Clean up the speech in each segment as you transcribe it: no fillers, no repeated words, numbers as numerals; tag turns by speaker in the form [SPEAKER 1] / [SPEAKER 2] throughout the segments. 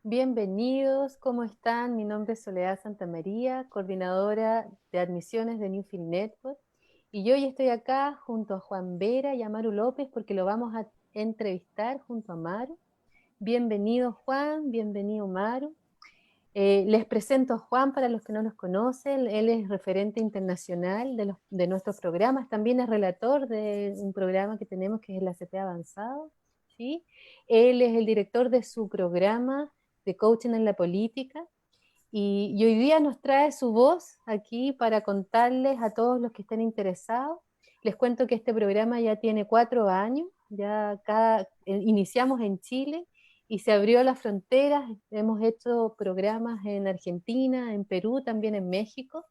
[SPEAKER 1] Bienvenidos, ¿cómo están? Mi nombre es Soledad Santamaría, coordinadora de admisiones de Newfield Network. Y hoy estoy acá junto a Juan Vera y a Maru López porque lo vamos a entrevistar junto a Maru. Bienvenido Juan, bienvenido Maru. Les presento a Juan para los que no los conocen. Él es referente internacional de nuestros programas. También es relator de un programa que tenemos que es el ACP Avanzado. ¿Sí? Él es el director de su programa de coaching en la política. Y hoy día nos trae su voz aquí para contarles a todos los que estén interesados. Les cuento que este programa ya tiene 4 años, iniciamos en Chile y se abrió las fronteras. Hemos hecho programas en Argentina, en Perú, también en México.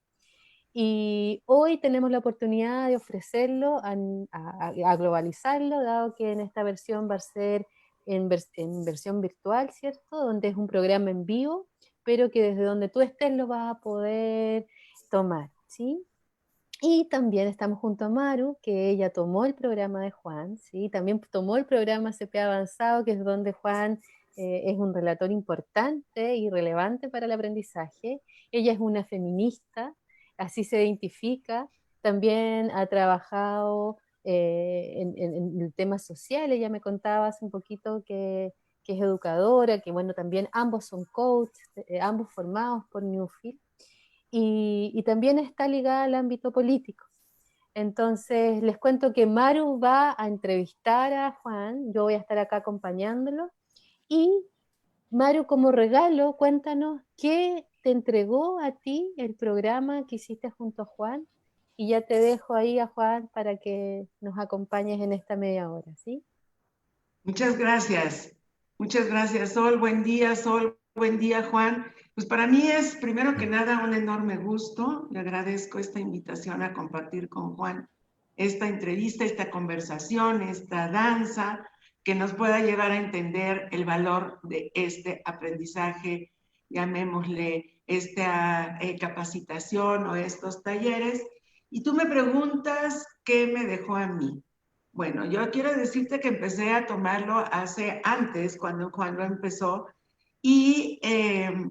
[SPEAKER 1] Y hoy tenemos la oportunidad de ofrecerlo, a globalizarlo, dado que en esta versión va a ser en versión virtual, ¿cierto? Donde es un programa en vivo, pero que desde donde tú estés lo vas a poder tomar, ¿sí? Y también estamos junto a Maru, que ella tomó el programa de Juan, ¿sí? También tomó el programa CP Avanzado, que es donde Juan es un relator importante y relevante para el aprendizaje. Ella es una feminista, así se identifica. También ha trabajado en el tema social. Ella me contaba hace un poquito que es educadora, que bueno, también ambos son coaches, ambos formados por Newfield y también está ligada al ámbito político. Entonces, les cuento que Maru va a entrevistar a Juan, yo voy a estar acá acompañándolo, y Maru, como regalo, cuéntanos qué te entregó a ti el programa que hiciste junto a Juan, y ya te dejo ahí a Juan para que nos acompañes en esta media hora, ¿sí?
[SPEAKER 2] Muchas gracias. Muchas gracias, Sol. Buen día, Sol. Buen día, Juan. Pues para mí es, primero que nada, un enorme gusto. Le agradezco esta invitación a compartir con Juan esta entrevista, esta conversación, esta danza que nos pueda llevar a entender el valor de este aprendizaje, llamémosle esta capacitación o estos talleres. Y tú me preguntas qué me dejó a mí. Bueno, yo quiero decirte que empecé a tomarlo hace antes, cuando empezó, y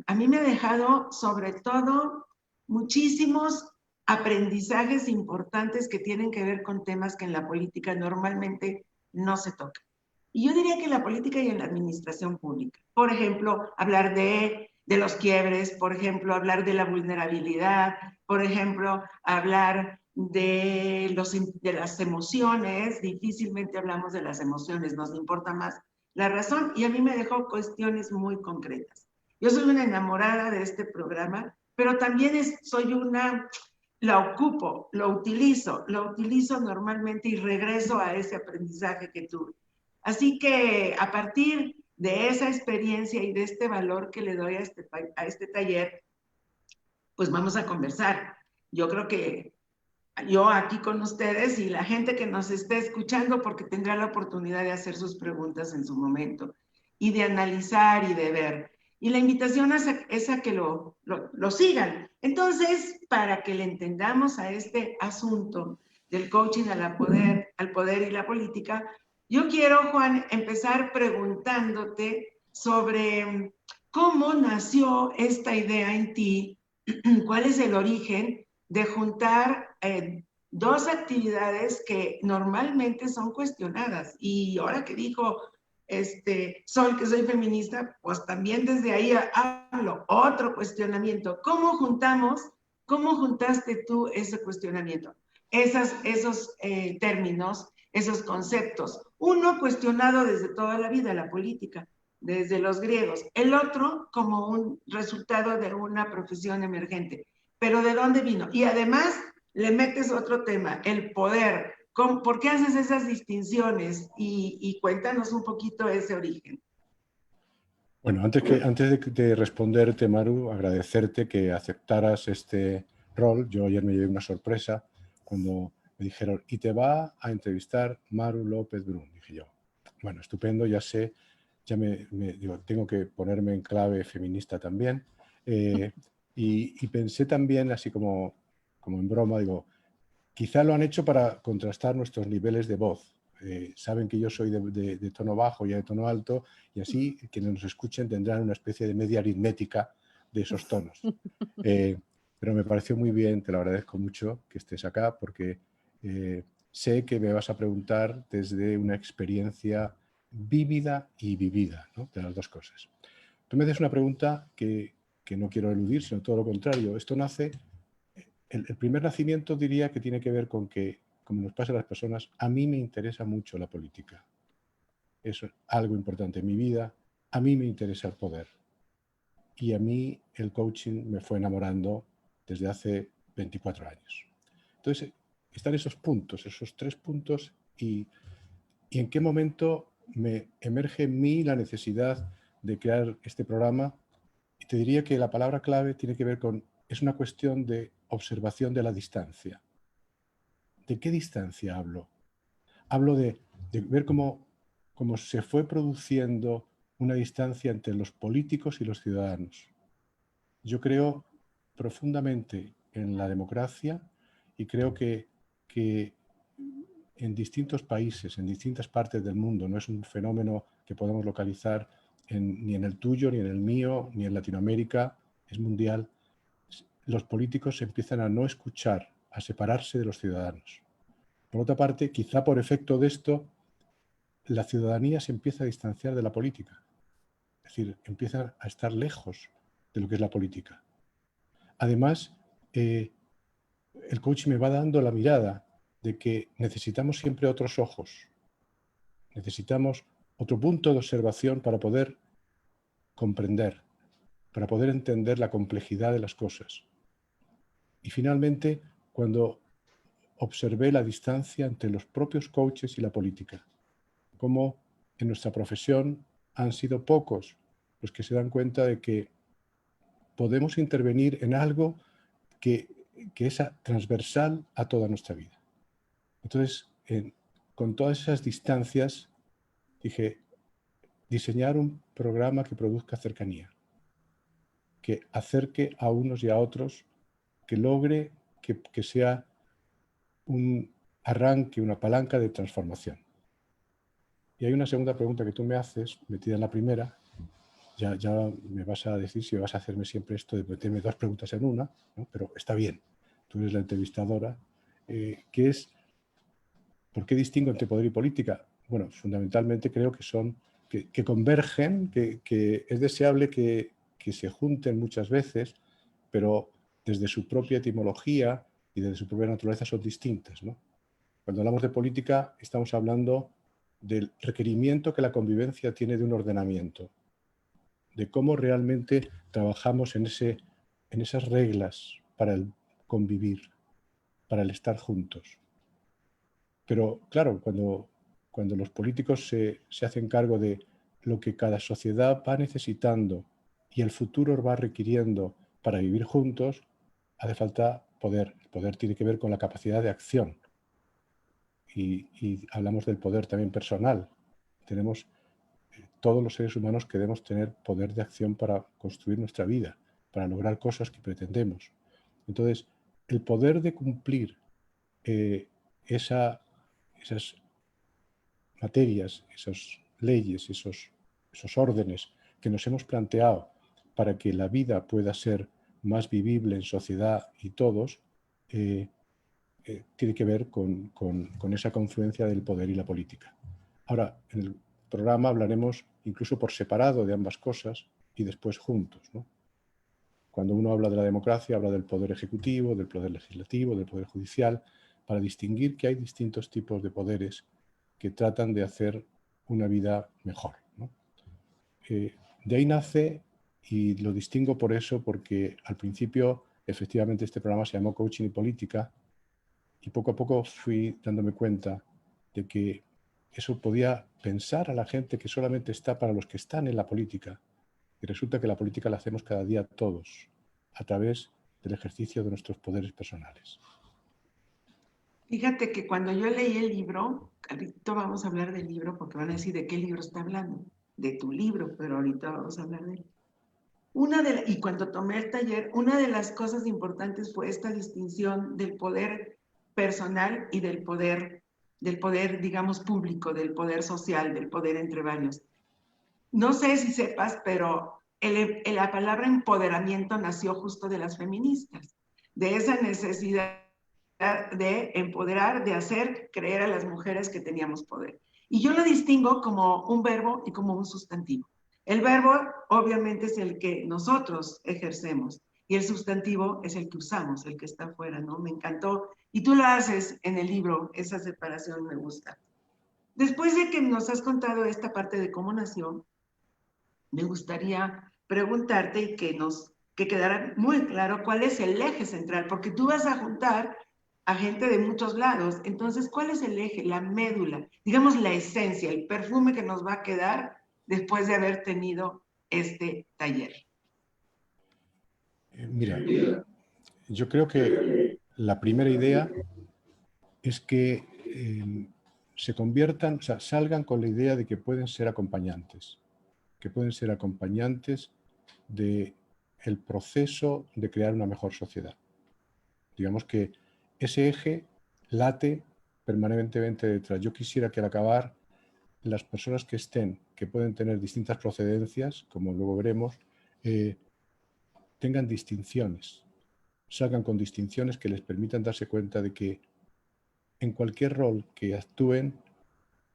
[SPEAKER 2] a mí me ha dejado sobre todo muchísimos aprendizajes importantes que tienen que ver con temas que en la política normalmente no se tocan. Y yo diría que en la política y en la administración pública. Por ejemplo, hablar de los quiebres, por ejemplo, hablar de la vulnerabilidad, por ejemplo, hablar de las emociones. Difícilmente hablamos de las emociones, nos importa más la razón, y a mí me dejó cuestiones muy concretas. Yo soy una enamorada de este programa, pero también la ocupo, lo utilizo normalmente y regreso a ese aprendizaje que tuve. Así que a partir de esa experiencia y de este valor que le doy a este taller, pues vamos a conversar. Yo creo que yo aquí con ustedes y la gente que nos esté escuchando, porque tendrá la oportunidad de hacer sus preguntas en su momento y de analizar y de ver. Y la invitación es a que lo sigan. Entonces, para que le entendamos a este asunto del coaching al poder y la política, yo quiero, Juan, empezar preguntándote sobre cómo nació esta idea en ti, cuál es el origen de juntar dos actividades que normalmente son cuestionadas. Y ahora que dijo Sol que soy feminista, pues también desde ahí hablo, otro cuestionamiento. ¿Cómo juntaste tú ese cuestionamiento? Esos términos, esos conceptos. Uno cuestionado desde toda la vida, la política, desde los griegos. El otro como un resultado de una profesión emergente. Pero ¿de dónde vino? Y además le metes otro tema, el poder. ¿Por qué haces esas distinciones? Y cuéntanos un poquito ese origen.
[SPEAKER 3] Bueno, antes de responderte, Maru, agradecerte que aceptaras este rol. Yo ayer me llevé una sorpresa cuando me dijeron, y te va a entrevistar Maru López Brun. Dije yo, bueno, estupendo, ya sé, digo, tengo que ponerme en clave feminista también. Y pensé también, así como en broma, digo, quizá lo han hecho para contrastar nuestros niveles de voz. saben que yo soy de tono bajo y de tono alto, y así quienes nos escuchen tendrán una especie de media aritmética de esos tonos. Pero me pareció muy bien, te lo agradezco mucho que estés acá, porque sé que me vas a preguntar desde una experiencia vívida y vivida, ¿no? De las dos cosas. Tú me haces una pregunta que no quiero eludir, sino todo lo contrario. Esto nace, el primer nacimiento diría que tiene que ver con que, como nos pasa a las personas, a mí me interesa mucho la política. Eso es algo importante en mi vida. A mí me interesa el poder. Y a mí el coaching me fue enamorando desde hace 24 años. Entonces, están esos puntos, esos 3 puntos, y en qué momento me emerge en mí la necesidad de crear este programa. Y te diría que la palabra clave tiene que ver con, es una cuestión de observación de la distancia. ¿De qué distancia hablo? Hablo de ver cómo se fue produciendo una distancia entre los políticos y los ciudadanos. Yo creo profundamente en la democracia y creo que en distintos países, en distintas partes del mundo, no es un fenómeno que podemos localizar ni en el tuyo, ni en el mío, ni en Latinoamérica, es mundial. Los políticos empiezan a no escuchar, a separarse de los ciudadanos. Por otra parte, quizá por efecto de esto, la ciudadanía se empieza a distanciar de la política. Es decir, empieza a estar lejos de lo que es la política. Además, el coach me va dando la mirada de que necesitamos siempre otros ojos. Necesitamos otro punto de observación para poder comprender, para poder entender la complejidad de las cosas. Y finalmente, cuando observé la distancia entre los propios coaches y la política, cómo en nuestra profesión han sido pocos los que se dan cuenta de que podemos intervenir en algo que es transversal a toda nuestra vida. Entonces, con todas esas distancias, dije, diseñar un programa que produzca cercanía, que acerque a unos y a otros, que logre que sea un arranque, una palanca de transformación. Y hay una segunda pregunta que tú me haces, metida en la primera. Ya me vas a decir si vas a hacerme siempre esto de meterme 2 preguntas en una, ¿no? Pero está bien, tú eres la entrevistadora, que es, ¿por qué distingo entre poder y política? Bueno, fundamentalmente creo que son, que convergen, que es deseable que se junten muchas veces, pero desde su propia etimología y desde su propia naturaleza son distintas, ¿no? Cuando hablamos de política estamos hablando del requerimiento que la convivencia tiene de un ordenamiento, de cómo realmente trabajamos en esas reglas para el convivir, para el estar juntos. Pero claro, cuando los políticos se hacen cargo de lo que cada sociedad va necesitando y el futuro va requiriendo para vivir juntos, hace falta poder. El poder tiene que ver con la capacidad de acción. Y hablamos del poder también personal. Todos los seres humanos queremos tener poder de acción para construir nuestra vida, para lograr cosas que pretendemos. Entonces, el poder de cumplir esas materias, esas leyes, esos órdenes que nos hemos planteado para que la vida pueda ser más vivible en sociedad y todos, tiene que ver con esa confluencia del poder y la política. Ahora, en el programa hablaremos incluso por separado de ambas cosas y después juntos, ¿no? Cuando uno habla de la democracia, habla del poder ejecutivo, del poder legislativo, del poder judicial, para distinguir que hay distintos tipos de poderes que tratan de hacer una vida mejor, ¿no? De ahí nace, y lo distingo por eso, porque al principio efectivamente este programa se llamó Coaching y Política, y poco a poco fui dándome cuenta de que eso podía pensar a la gente que solamente está para los que están en la política. Y resulta que la política la hacemos cada día todos, a través del ejercicio de nuestros poderes personales.
[SPEAKER 2] Fíjate que cuando yo leí el libro, ahorita vamos a hablar del libro porque van a decir de qué libro está hablando, de tu libro, pero ahorita vamos a hablar de él. Y cuando tomé el taller, una de las cosas importantes fue esta distinción del poder personal y del poder poder, digamos, público, del poder social, del poder entre varios. No sé si sepas, pero la palabra empoderamiento nació justo de las feministas, de esa necesidad de empoderar, de hacer creer a las mujeres que teníamos poder. Y yo lo distingo como un verbo y como un sustantivo. El verbo obviamente es el que nosotros ejercemos y el sustantivo es el que usamos, el que está afuera, ¿no? Me encantó. Y tú lo haces en el libro, esa separación me gusta. Después de que nos has contado esta parte de cómo nació, me gustaría preguntarte y que quedara muy claro cuál es el eje central, porque tú vas a juntar a gente de muchos lados. Entonces, ¿cuál es el eje, la médula, digamos la esencia, el perfume que nos va a quedar después de haber tenido este taller?
[SPEAKER 3] Mira, yo creo que la primera idea es que se conviertan, o sea, salgan con la idea de que pueden ser acompañantes del proceso de crear una mejor sociedad. Digamos que ese eje late permanentemente detrás. Yo quisiera que al acabar las personas que estén, que pueden tener distintas procedencias, como luego veremos, tengan distinciones, salgan con distinciones que les permitan darse cuenta de que en cualquier rol que actúen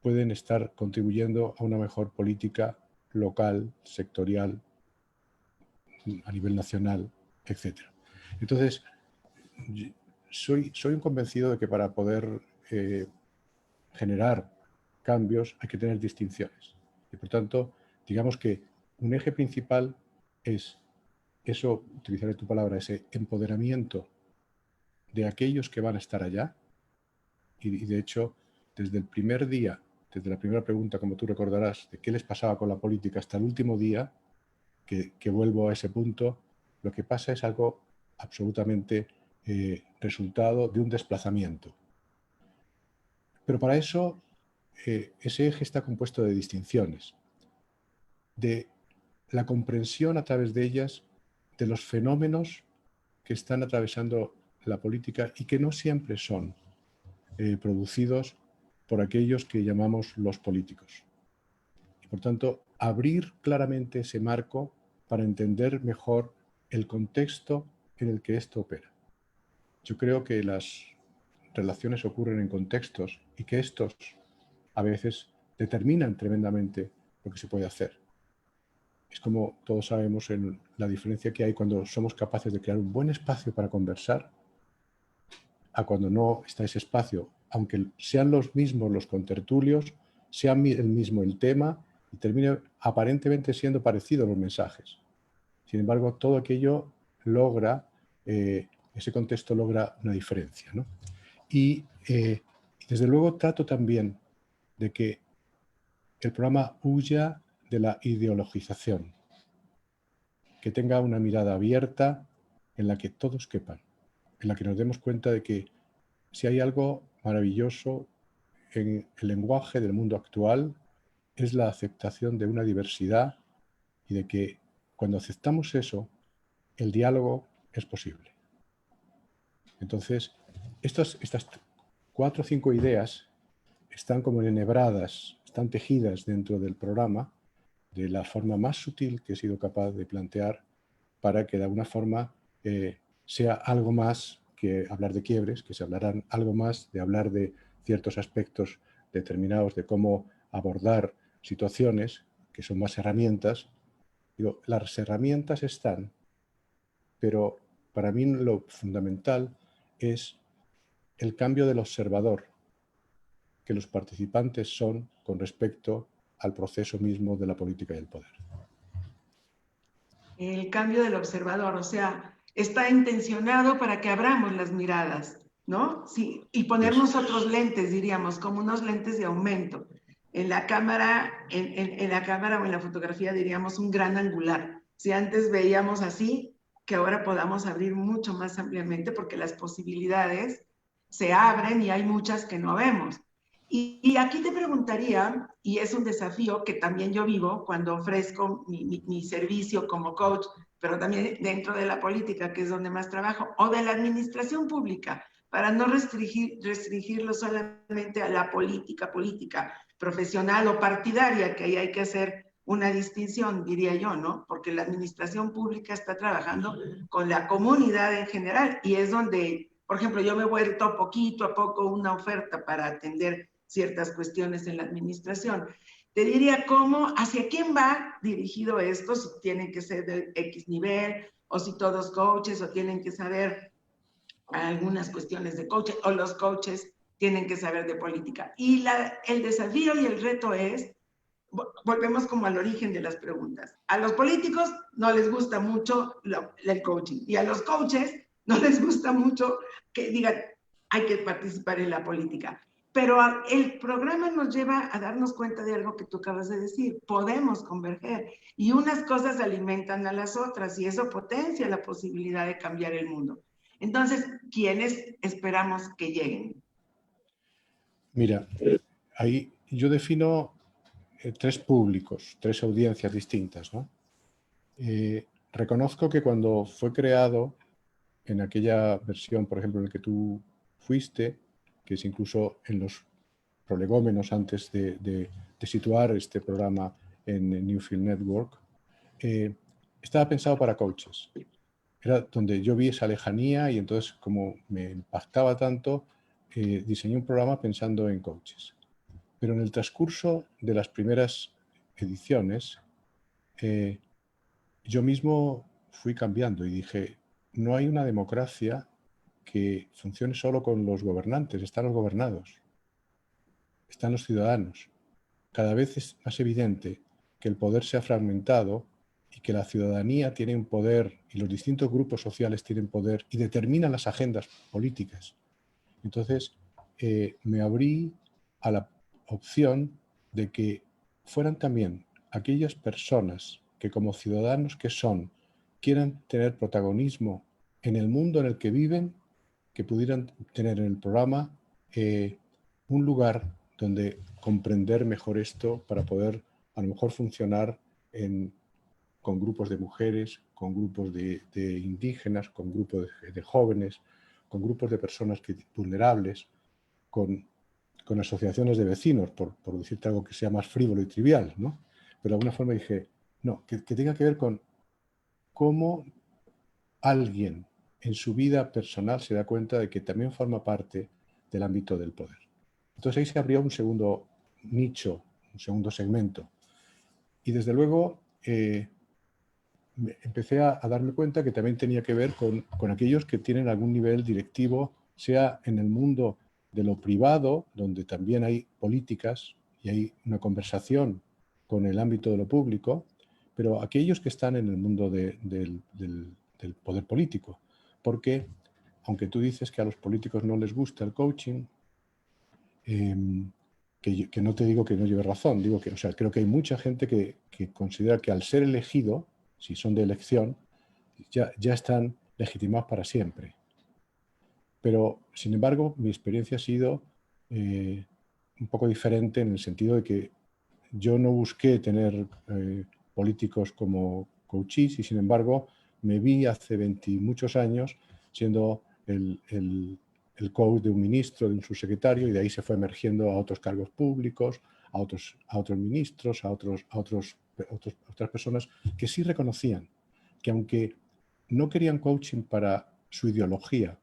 [SPEAKER 3] pueden estar contribuyendo a una mejor política local, sectorial, a nivel nacional, etc. Entonces, soy un convencido de que para poder generar cambios hay que tener distinciones. Y por tanto, digamos que un eje principal es eso, utilizaré tu palabra, ese empoderamiento de aquellos que van a estar allá. Y de hecho, desde el primer día, desde la primera pregunta, como tú recordarás, de qué les pasaba con la política hasta el último día, que vuelvo a ese punto, lo que pasa es algo absolutamente resultado de un desplazamiento. Pero para eso, ese eje está compuesto de distinciones, de la comprensión a través de ellas de los fenómenos que están atravesando la política y que no siempre son producidos por aquellos que llamamos los políticos. Y por tanto, abrir claramente ese marco para entender mejor el contexto en el que esto opera. Yo creo que las relaciones ocurren en contextos y que estos a veces determinan tremendamente lo que se puede hacer. Es como todos sabemos en la diferencia que hay cuando somos capaces de crear un buen espacio para conversar a cuando no está ese espacio, aunque sean los mismos los contertulios, sea el mismo el tema y termine aparentemente siendo parecidos los mensajes. Sin embargo, todo aquello logra, ese contexto logra una diferencia, ¿no? Y desde luego trato también de que el programa huya de la ideologización, que tenga una mirada abierta en la que todos quepan, en la que nos demos cuenta de que si hay algo maravilloso en el lenguaje del mundo actual es la aceptación de una diversidad y de que cuando aceptamos eso, el diálogo es posible. Entonces, estas 4 o 5 ideas están como enhebradas, están tejidas dentro del programa de la forma más sutil que he sido capaz de plantear para que de alguna forma sea algo más que hablar de quiebres, que se hablarán algo más de hablar de ciertos aspectos determinados de cómo abordar situaciones que son más herramientas. Digo, las herramientas están, pero para mí lo fundamental es el cambio del observador que los participantes son con respecto al proceso mismo de la política y el poder.
[SPEAKER 2] El cambio del observador, o sea, está intencionado para que abramos las miradas, ¿no? Sí, y ponernos otros lentes, diríamos, como unos lentes de aumento. En la cámara, en la cámara o en la fotografía diríamos un gran angular. Si antes veíamos así, que ahora podamos abrir mucho más ampliamente porque las posibilidades se abren y hay muchas que no vemos. Y aquí te preguntaría, y es un desafío que también yo vivo cuando ofrezco mi servicio como coach, pero también dentro de la política, que es donde más trabajo, o de la administración pública, para no restringirlo solamente a la política profesional o partidaria, que ahí hay que hacer una distinción, diría yo, ¿no? Porque la administración pública está trabajando con la comunidad en general y es donde, por ejemplo, yo me he vuelto poquito a poco una oferta para atender ciertas cuestiones en la administración. Te diría cómo, hacia quién va dirigido esto, si tienen que ser de X nivel, o si todos coaches, o tienen que saber algunas cuestiones de coaching, o los coaches tienen que saber de política. Y el desafío y el reto es, volvemos como al origen de las preguntas. A los políticos no les gusta mucho el coaching, y a los coaches no les gusta mucho que digan, hay que participar en la política. Pero el programa nos lleva a darnos cuenta de algo que tú acabas de decir, podemos converger y unas cosas alimentan a las otras y eso potencia la posibilidad de cambiar el mundo. Entonces, ¿quiénes esperamos que lleguen?
[SPEAKER 3] Mira, ahí yo defino tres públicos, tres audiencias distintas, ¿no? Reconozco que cuando fue creado en aquella versión, por ejemplo, en la que tú fuiste, que es incluso en los prolegómenos antes de situar este programa en Newfield Network, estaba pensado para coaches. Era donde yo vi esa lejanía y entonces, como me impactaba tanto, diseñé un programa pensando en coaches. Pero en el transcurso de las primeras ediciones, yo mismo fui cambiando y dije, no hay una democracia que funcione solo con los gobernantes, están los gobernados, están los ciudadanos. Cada vez es más evidente que el poder se ha fragmentado y que la ciudadanía tiene un poder y los distintos grupos sociales tienen poder y determinan las agendas políticas. Entonces, me abrí a la opción de que fueran también aquellas personas que como ciudadanos que son, quieran tener protagonismo en el mundo en el que viven, que pudieran tener en el programa un lugar donde comprender mejor esto para poder a lo mejor funcionar con grupos de mujeres, con grupos de indígenas, con grupos de jóvenes, con grupos de personas vulnerables, con asociaciones de vecinos, por decirte algo que sea más frívolo y trivial, ¿no? Pero de alguna forma dije, no, que tenga que ver con cómo alguien en su vida personal se da cuenta de que también forma parte del ámbito del poder. Entonces ahí se abrió un segundo nicho, un segundo segmento. Y desde luego empecé a darme cuenta que también tenía que ver con aquellos que tienen algún nivel directivo, sea en el mundo de lo privado, donde también hay políticas y hay una conversación con el ámbito de lo público, pero aquellos que están en el mundo del poder político. Porque, aunque tú dices que a los políticos no les gusta el coaching, que no te digo que no lleve razón, digo que, o sea, creo que hay mucha gente que considera que al ser elegido, si son de elección, ya están legitimados para siempre. Pero, sin embargo, mi experiencia ha sido un poco diferente en el sentido de que yo no busqué tener políticos como coaches y, sin embargo, me vi hace 20 y muchos años siendo el coach de un ministro, de un subsecretario, y de ahí se fue emergiendo a otros cargos públicos, a otros ministros, a otras personas que sí reconocían que aunque no querían coaching para su ideología,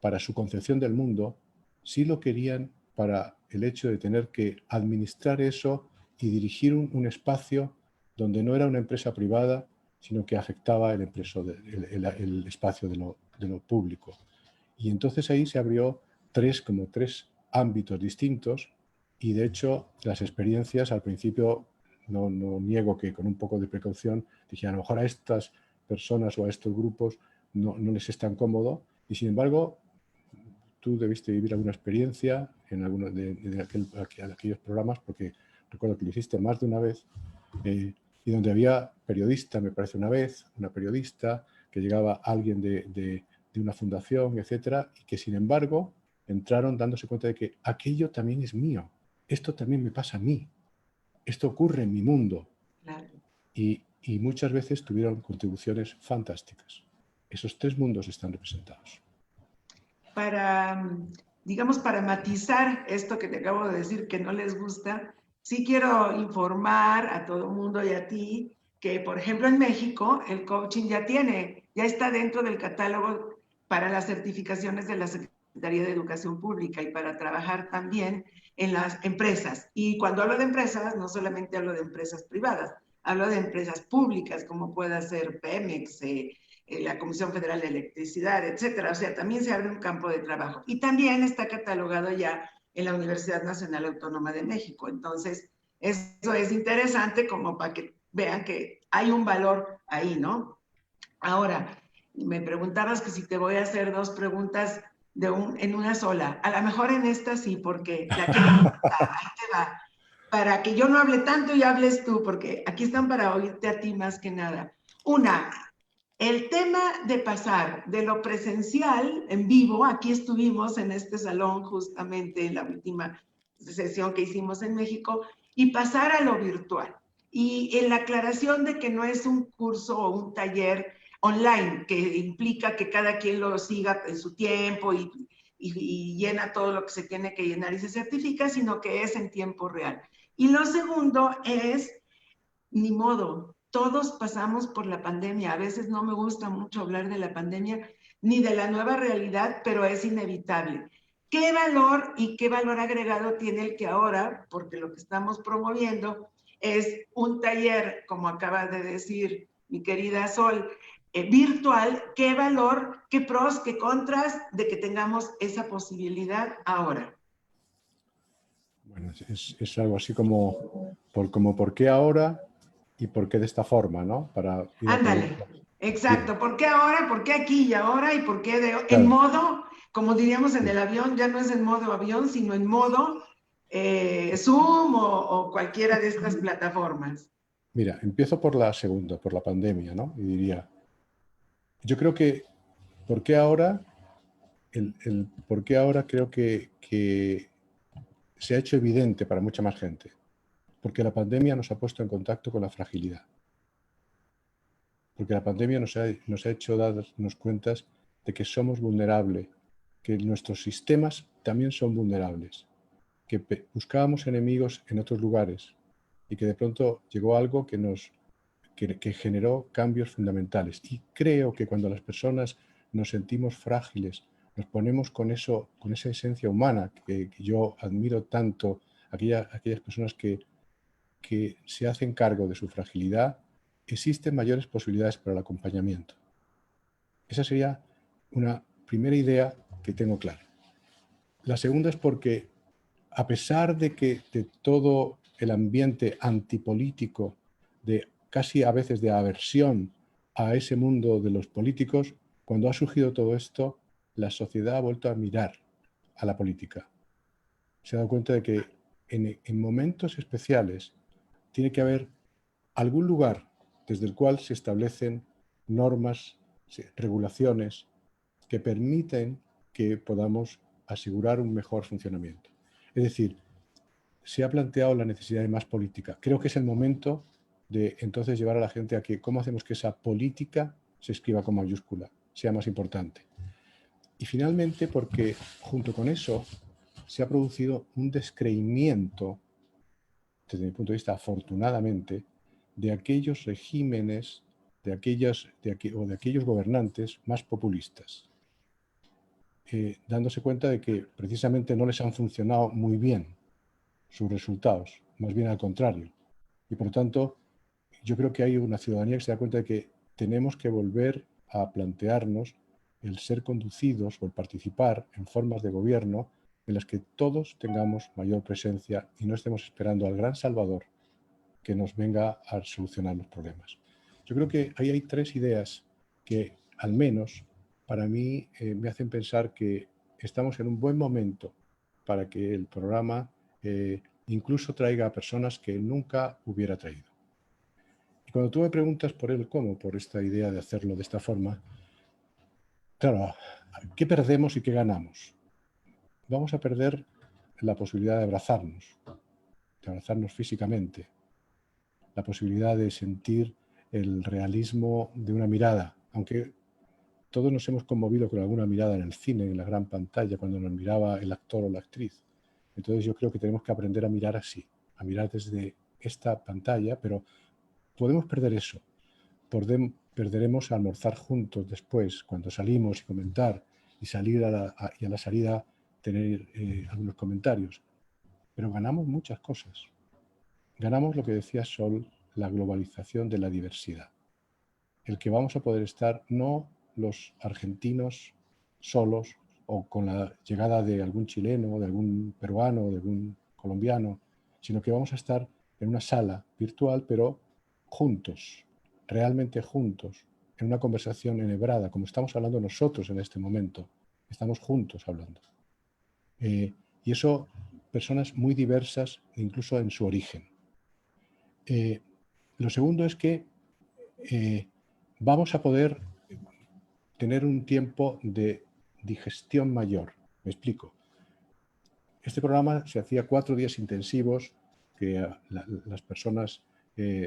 [SPEAKER 3] para su concepción del mundo, sí lo querían para el hecho de tener que administrar eso y dirigir un espacio donde no era una empresa privada, sino que afectaba el espacio de lo público. Y entonces ahí se abrió tres ámbitos distintos y de hecho las experiencias al principio, no niego que con un poco de precaución dije a lo mejor a estas personas o a estos grupos no les es tan cómodo y sin embargo tú debiste vivir alguna experiencia en algunos de aquellos programas porque recuerdo que lo hiciste más de una vez y donde había periodista, me parece una vez, una periodista que llegaba alguien de una fundación, etcétera, y que sin embargo entraron dándose cuenta de que aquello también es mío, esto también me pasa a mí, esto ocurre en mi mundo.
[SPEAKER 2] Claro.
[SPEAKER 3] Y muchas veces tuvieron contribuciones fantásticas. Esos tres mundos están representados.
[SPEAKER 2] digamos, para matizar esto que te acabo de decir que no les gusta, sí quiero informar a todo el mundo y a ti que, por ejemplo, en México el coaching ya está dentro del catálogo para las certificaciones de la Secretaría de Educación Pública y para trabajar también en las empresas. Y cuando hablo de empresas, no solamente hablo de empresas privadas, hablo de empresas públicas, como pueda ser Pemex, la Comisión Federal de Electricidad, etcétera. O sea, también se abre un campo de trabajo. Y también está catalogado ya en la Universidad Nacional Autónoma de México. Entonces, eso es interesante como para que vean que hay un valor ahí, ¿no? Ahora, me preguntabas que si te voy a hacer dos preguntas en una sola. A lo mejor en esta sí, porque la quiero juntar. Ahí te va. Para que yo no hable tanto y hables tú, porque aquí están para oírte a ti más que nada. Una, el tema de pasar de lo presencial en vivo, aquí estuvimos en este salón justamente en la última sesión que hicimos en México, y pasar a lo virtual. Y en la aclaración de que no es un curso o un taller online, que implica que cada quien lo siga en su tiempo y llena todo lo que se tiene que llenar y se certifica, sino que es en tiempo real. Y lo segundo es ni modo, todos pasamos por la pandemia. A veces no me gusta mucho hablar de la pandemia ni de la nueva realidad, pero es inevitable. ¿Qué valor y qué valor agregado tiene el que ahora, porque lo que estamos promoviendo es un taller, como acaba de decir mi querida Sol, virtual? ¿Qué valor, qué pros, qué contras de que tengamos esa posibilidad ahora?
[SPEAKER 3] Bueno, es algo así como por qué ahora y por qué de esta forma, ¿no? Para ir a
[SPEAKER 2] Ándale,
[SPEAKER 3] preguntas. Bien,
[SPEAKER 2] exacto. ¿Por qué ahora? ¿Por qué aquí y ahora? ¿Y por qué en
[SPEAKER 3] claro.
[SPEAKER 2] modo, como diríamos en
[SPEAKER 3] Sí.
[SPEAKER 2] el avión, ya no es en modo avión, sino en modo Zoom o cualquiera de estas plataformas?
[SPEAKER 3] Mira, empiezo por la segunda, por la pandemia, ¿no? Y diría, yo creo que, ¿por qué ahora? ¿Por qué ahora creo que se ha hecho evidente para mucha más gente? Porque la pandemia nos ha puesto en contacto con la fragilidad. Porque la pandemia nos ha hecho darnos cuenta de que somos vulnerables, que nuestros sistemas también son vulnerables, que buscábamos enemigos en otros lugares y que de pronto llegó algo que generó cambios fundamentales. Y creo que cuando las personas nos sentimos frágiles, nos ponemos con eso, con esa esencia humana que yo admiro tanto, aquellas personas que se hacen cargo de su fragilidad, existen mayores posibilidades para el acompañamiento. Esa sería una primera idea que tengo clara. La segunda es porque, a pesar de todo el ambiente antipolítico, de casi a veces de aversión a ese mundo de los políticos, cuando ha surgido todo esto, la sociedad ha vuelto a mirar a la política. Se ha dado cuenta de que en momentos especiales tiene que haber algún lugar desde el cual se establecen normas, regulaciones que permiten que podamos asegurar un mejor funcionamiento. Es decir, se ha planteado la necesidad de más política. Creo que es el momento de entonces llevar a la gente a que cómo hacemos que esa política se escriba con mayúscula, sea más importante. Y finalmente porque junto con eso se ha producido un descreimiento, desde mi punto de vista afortunadamente, de aquellos regímenes, de aquellos gobernantes más populistas, dándose cuenta de que precisamente no les han funcionado muy bien sus resultados, más bien al contrario. Y por lo tanto, yo creo que hay una ciudadanía que se da cuenta de que tenemos que volver a plantearnos el ser conducidos o el participar en formas de gobierno en las que todos tengamos mayor presencia y no estemos esperando al gran Salvador que nos venga a solucionar los problemas. Yo creo que ahí hay tres ideas que, al menos, para mí me hacen pensar que estamos en un buen momento para que el programa incluso traiga a personas que nunca hubiera traído. Y cuando tú me preguntas por el cómo, por esta idea de hacerlo de esta forma, claro, ¿qué perdemos y qué ganamos? Vamos a perder la posibilidad de abrazarnos físicamente, la posibilidad de sentir el realismo de una mirada, aunque todos nos hemos conmovido con alguna mirada en el cine, en la gran pantalla, cuando nos miraba el actor o la actriz. Entonces yo creo que tenemos que aprender a mirar así, a mirar desde esta pantalla, pero podemos perder eso. Perderemos a almorzar juntos después, cuando salimos y comentar, y salir y a la salida tener algunos comentarios. Pero ganamos muchas cosas. Ganamos lo que decía Sol, la globalización de la diversidad. El que vamos a poder estar no los argentinos solos o con la llegada de algún chileno, de algún peruano, de algún colombiano, sino que vamos a estar en una sala virtual, pero juntos, realmente juntos, en una conversación enhebrada, como estamos hablando nosotros en este momento. Estamos juntos hablando. Y eso, personas muy diversas, incluso en su origen. Lo segundo es que vamos a poder tener un tiempo de digestión mayor. Me explico. Este programa se hacía 4 días intensivos, que las personas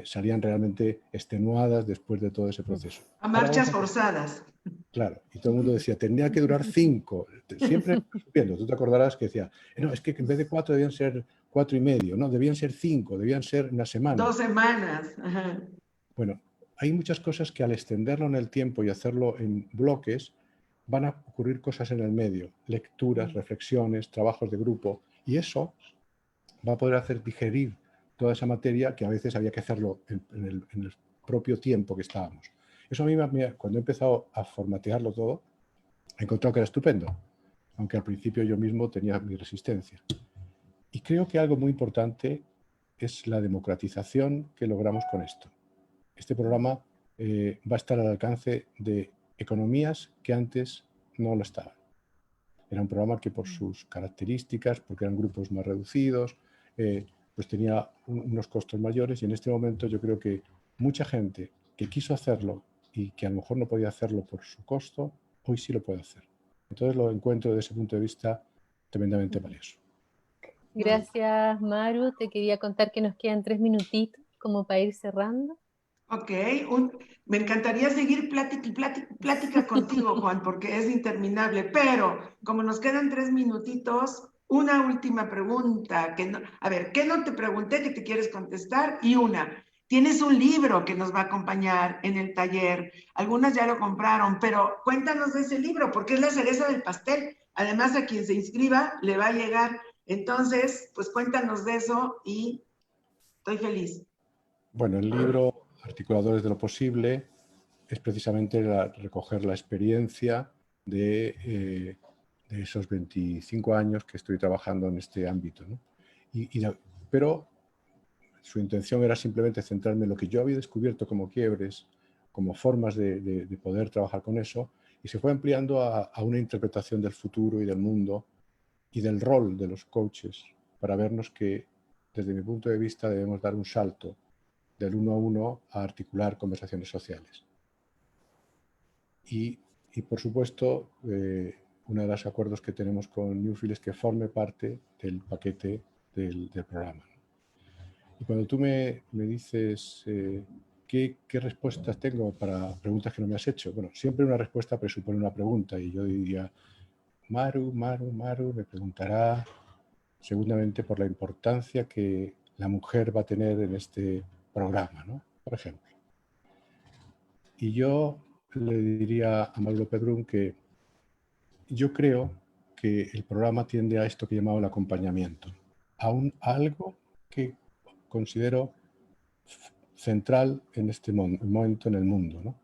[SPEAKER 3] salían realmente extenuadas después de todo ese proceso.
[SPEAKER 2] A marchas forzadas.
[SPEAKER 3] Claro, y todo el mundo decía, tendría que durar 5. Siempre subiendo. Tú te acordarás que decía, no, es que en vez de 4 debían ser 4 y medio, no, debían ser 5, debían ser una semana.
[SPEAKER 2] 2 semanas. Ajá.
[SPEAKER 3] Bueno, hay muchas cosas que al extenderlo en el tiempo y hacerlo en bloques, van a ocurrir cosas en el medio, lecturas, reflexiones, trabajos de grupo, y eso va a poder hacer digerir toda esa materia que a veces había que hacerlo en el propio tiempo que estábamos. Eso a mí, cuando he empezado a formatearlo todo, he encontrado que era estupendo, aunque al principio yo mismo tenía mi resistencia. Y creo que algo muy importante es la democratización que logramos con esto. Este programa va a estar al alcance de economías que antes no lo estaban. Era un programa que por sus características, porque eran grupos más reducidos, pues tenía unos costos mayores, y en este momento yo creo que mucha gente que quiso hacerlo y que a lo mejor no podía hacerlo por su costo, hoy sí lo puede hacer. Entonces lo encuentro desde ese punto de vista tremendamente valioso.
[SPEAKER 1] Gracias, Maru. Te quería contar que nos quedan 3 minutitos como para ir cerrando.
[SPEAKER 2] Ok, me encantaría seguir plática contigo, Juan, porque es interminable, pero como nos quedan 3 minutitos, una última pregunta. A ver, ¿qué no te pregunté que te quieres contestar? Y tienes un libro que nos va a acompañar en el taller. Algunas ya lo compraron, pero cuéntanos de ese libro, porque es la cereza del pastel. Además, a quien se inscriba le va a llegar. Entonces, pues cuéntanos de eso y estoy feliz.
[SPEAKER 3] Bueno, el libro Articuladores de lo Posible es precisamente recoger la experiencia de esos 25 años que estoy trabajando en este ámbito, ¿no? Pero su intención era simplemente centrarme en lo que yo había descubierto como quiebres, como formas de poder trabajar con eso, y se fue ampliando a una interpretación del futuro y del mundo y del rol de los coaches, para vernos que, desde mi punto de vista, debemos dar un salto del 1 a 1 a articular conversaciones sociales. Y por supuesto, uno de los acuerdos que tenemos con Newfield es que forme parte del paquete del programa. Y cuando tú me dices ¿qué respuestas tengo para preguntas que no me has hecho? Bueno, siempre una respuesta presupone una pregunta, y yo diría, Maru me preguntará segundamente por la importancia que la mujer va a tener en este programa, ¿no? Por ejemplo. Y yo le diría a Mauro Pedrún que yo creo que el programa tiende a esto que he llamado el acompañamiento, a algo que considero central en este momento en el mundo, ¿no?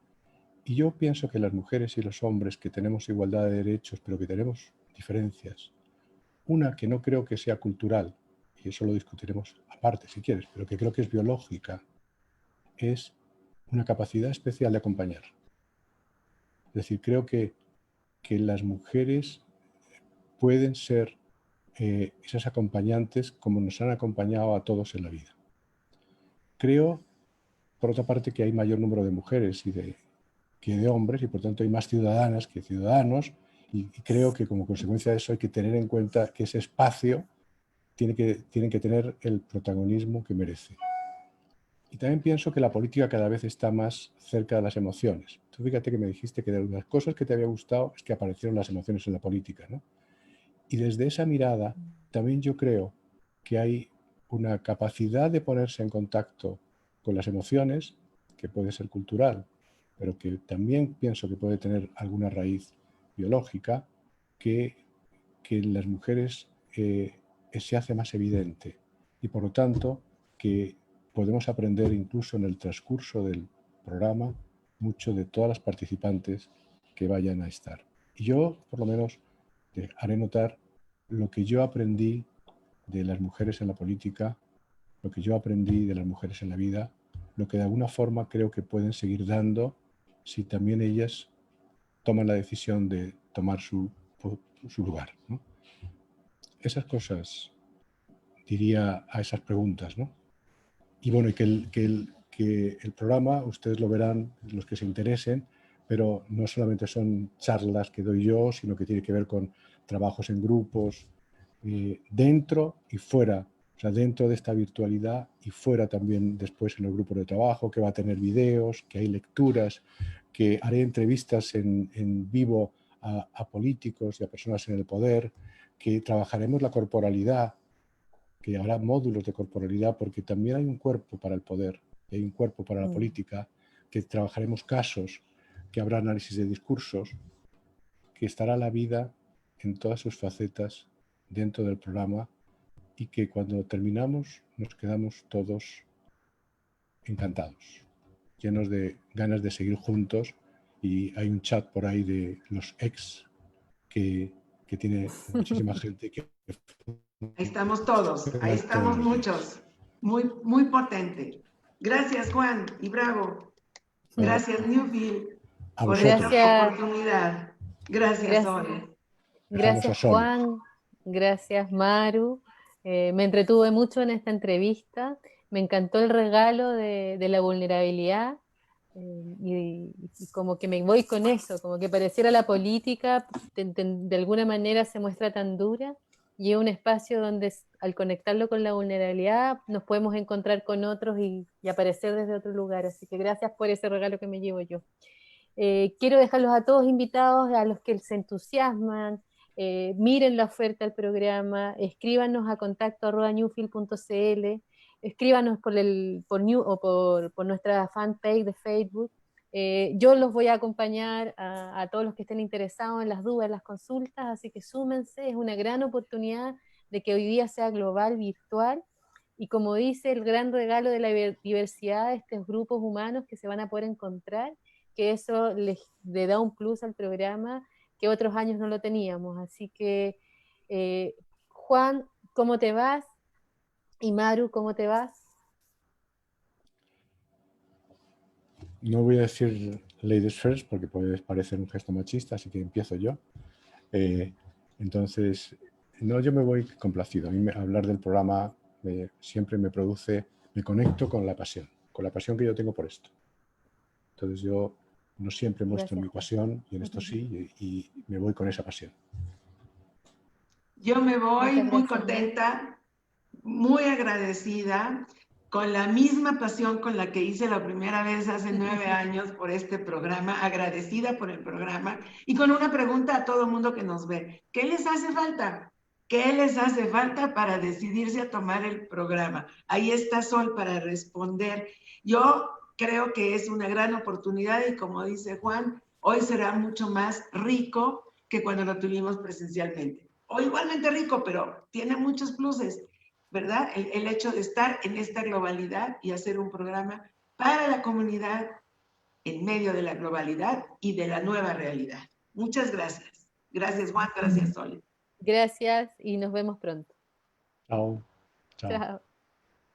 [SPEAKER 3] Y yo pienso que las mujeres y los hombres que tenemos igualdad de derechos, pero que tenemos diferencias, una que no creo que sea cultural, y eso lo discutiremos aparte si quieres, pero que creo que es biológica, es una capacidad especial de acompañar. Es decir, creo que las mujeres pueden ser esas acompañantes como nos han acompañado a todos en la vida. Creo, por otra parte, que hay mayor número de mujeres que de hombres, y por tanto hay más ciudadanas que ciudadanos, y creo que como consecuencia de eso hay que tener en cuenta que ese espacio tienen que tener el protagonismo que merece. Y también pienso que la política cada vez está más cerca de las emociones. Tú fíjate que me dijiste que de las cosas que te había gustado es que aparecieron las emociones en la política, ¿no? Y desde esa mirada también yo creo que hay una capacidad de ponerse en contacto con las emociones, que puede ser cultural, pero que también pienso que puede tener alguna raíz biológica, que en las mujeres se hace más evidente y por lo tanto que podemos aprender incluso en el transcurso del programa mucho de todas las participantes que vayan a estar. Y yo, por lo menos, haré notar lo que yo aprendí de las mujeres en la política, lo que yo aprendí de las mujeres en la vida, lo que de alguna forma creo que pueden seguir dando si también ellas toman la decisión de tomar su lugar, ¿no? Esas cosas diría a esas preguntas, ¿no? Y bueno, y que el programa, ustedes lo verán, los que se interesen, pero no solamente son charlas que doy yo, sino que tiene que ver con trabajos en grupos, dentro y fuera, o sea, dentro de esta virtualidad y fuera también después en el grupo de trabajo, que va a tener videos, que hay lecturas, que haré entrevistas en vivo a políticos y a personas en el poder, que trabajaremos la corporalidad, que habrá módulos de corporalidad, porque también hay un cuerpo para el poder, y hay un cuerpo para la política, que trabajaremos casos, que habrá análisis de discursos, que estará la vida en todas sus facetas dentro del programa y que cuando terminamos nos quedamos todos encantados, llenos de ganas de seguir juntos, y hay un chat por ahí de los ex que tiene muchísima gente que
[SPEAKER 2] Ahí estamos todos, ahí
[SPEAKER 3] todos
[SPEAKER 2] estamos
[SPEAKER 3] los días.
[SPEAKER 2] muchos. Muy, muy potente. Gracias, Juan, y bravo. Gracias, Newfield,
[SPEAKER 3] A
[SPEAKER 2] por esta
[SPEAKER 3] vosotros.
[SPEAKER 2] oportunidad. Gracias,
[SPEAKER 1] Gracias,
[SPEAKER 2] Sol.
[SPEAKER 3] Dejamos a
[SPEAKER 1] gracias
[SPEAKER 3] Sol.
[SPEAKER 1] Juan, gracias Maru. Me entretuve mucho en esta entrevista. Me encantó el regalo de la vulnerabilidad. Y como que me voy con eso, como que pareciera la política de alguna manera se muestra tan dura, y es un espacio donde al conectarlo con la vulnerabilidad nos podemos encontrar con otros y aparecer desde otro lugar. Así que gracias por ese regalo que me llevo yo. Quiero dejarlos a todos invitados, a los que se entusiasman, miren la oferta del programa, escríbanos a contacto@newfield.cl, escríbanos por nuestra fanpage de Facebook. Yo los voy a acompañar a todos los que estén interesados en las dudas, en las consultas, así que súmense, es una gran oportunidad de que hoy día sea global, virtual, y como dice, el gran regalo de la diversidad de estos grupos humanos que se van a poder encontrar, que eso le da un plus al programa que otros años no lo teníamos. Así que, Juan, ¿cómo te vas? Y Maru, ¿cómo te vas?
[SPEAKER 3] No voy a decir ladies first porque puede parecer un gesto machista, así que empiezo yo. Entonces, no, yo me voy complacido. A mí hablar del programa siempre me produce, me conecto con la pasión que yo tengo por esto. Entonces yo no siempre muestro
[SPEAKER 1] Gracias,
[SPEAKER 3] mi
[SPEAKER 1] Juan.
[SPEAKER 3] pasión, y en esto sí, y me voy con esa pasión.
[SPEAKER 2] Yo me voy
[SPEAKER 1] Muchas
[SPEAKER 2] muy
[SPEAKER 1] gracias, Maru.
[SPEAKER 2] contenta, muy agradecida, con la misma pasión con la que hice la primera vez hace 9 años por este programa, agradecida por el programa, y con una pregunta a todo mundo que nos ve. ¿Qué les hace falta? ¿Qué les hace falta para decidirse a tomar el programa? Ahí está Sol para responder. Yo creo que es una gran oportunidad y como dice Juan, hoy será mucho más rico que cuando lo tuvimos presencialmente. O igualmente rico, pero tiene muchos pluses, ¿verdad? El hecho de estar en esta globalidad y hacer un programa para la comunidad en medio de la globalidad y de la nueva realidad. Muchas gracias. Gracias, Juan. Gracias, Sol.
[SPEAKER 1] Gracias y nos vemos pronto.
[SPEAKER 3] Chao. Chao.
[SPEAKER 1] Chao.